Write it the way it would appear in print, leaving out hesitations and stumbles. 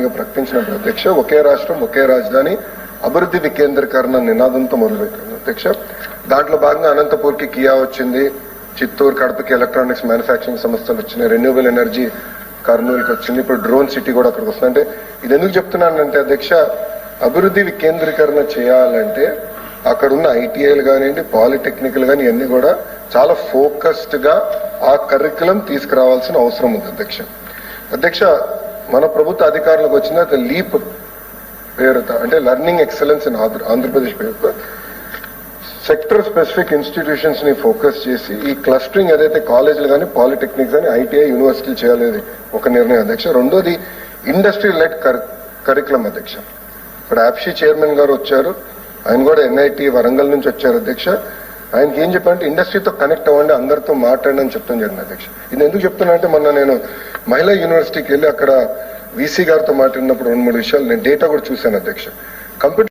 రాజధానిగా ప్రకటించినప్పుడు అధ్యక్ష ఒకే రాష్ట్రం ఒకే రాజధాని అభివృద్ధి వికేంద్రీకరణ నినాదంతో మొదలుపెట్టింది అధ్యక్ష. దాంట్లో భాగంగా అనంతపూర్కి కియా వచ్చింది, చిత్తూరు కడపకి ఎలక్ట్రానిక్స్ మ్యానుఫ్యాక్చరింగ్ సంస్థలు వచ్చినాయి, రెన్యూవబుల్ ఎనర్జీ కర్నూలుకి వచ్చింది, ఇప్పుడు డ్రోన్ సిటీ కూడా అక్కడికి వస్తుంది. అంటే ఇది ఎందుకు చెప్తున్నానంటే అధ్యక్ష, అభివృద్ధి వికేంద్రీకరణ చేయాలంటే అక్కడ ఉన్న ఐటీఐలు కానివ్వండి, పాలిటెక్నికల్ కానీ ఇవన్నీ కూడా చాలా ఫోకస్డ్ గా ఆ కరికులం తీసుకురావాల్సిన అవసరం ఉంది అధ్యక్ష. అధ్యక్ష, మన ప్రభుత్వ అధికారులకు వచ్చిన లీప్ పేరుతో అంటే లెర్నింగ్ ఎక్సలెన్స్ ఇన్ ఆంధ్రప్రదేశ్ పేరుతో సెక్టర్ స్పెసిఫిక్ ఇన్స్టిట్యూషన్స్ ని ఫోకస్ చేసి ఈ క్లస్టరింగ్ ఏదైతే కాలేజీలు కానీ పాలిటెక్నిక్స్ కానీ ఐటీఐ యూనివర్సిటీలు చేయాలనేది ఒక నిర్ణయం అధ్యక్ష. రెండోది ఇండస్ట్రీ లెడ్ కరికులం అధ్యక్ష. ఇప్పుడు యాప్షీ చైర్మన్ గారు వచ్చారు, ఆయన కూడా ఎన్ఐటి వరంగల్ నుంచి వచ్చారు అధ్యక్ష. ఆయనకి ఏం చెప్పారంటే ఇండస్ట్రీతో కనెక్ట్ అవ్వండి, అందరితో మాట్లాడండి అని చెప్తాం జరిగింది అధ్యక్ష. ఇది ఎందుకు చెప్తున్నా అంటే మొన్న నేను మహిళా యూనివర్సిటీకి వెళ్ళి అక్కడ వీసీ గారితో మాట్లాడినప్పుడు 2-3 విషయాలు నేను డేటా కూడా చూశాను అధ్యక్ష. కంప్యూటర్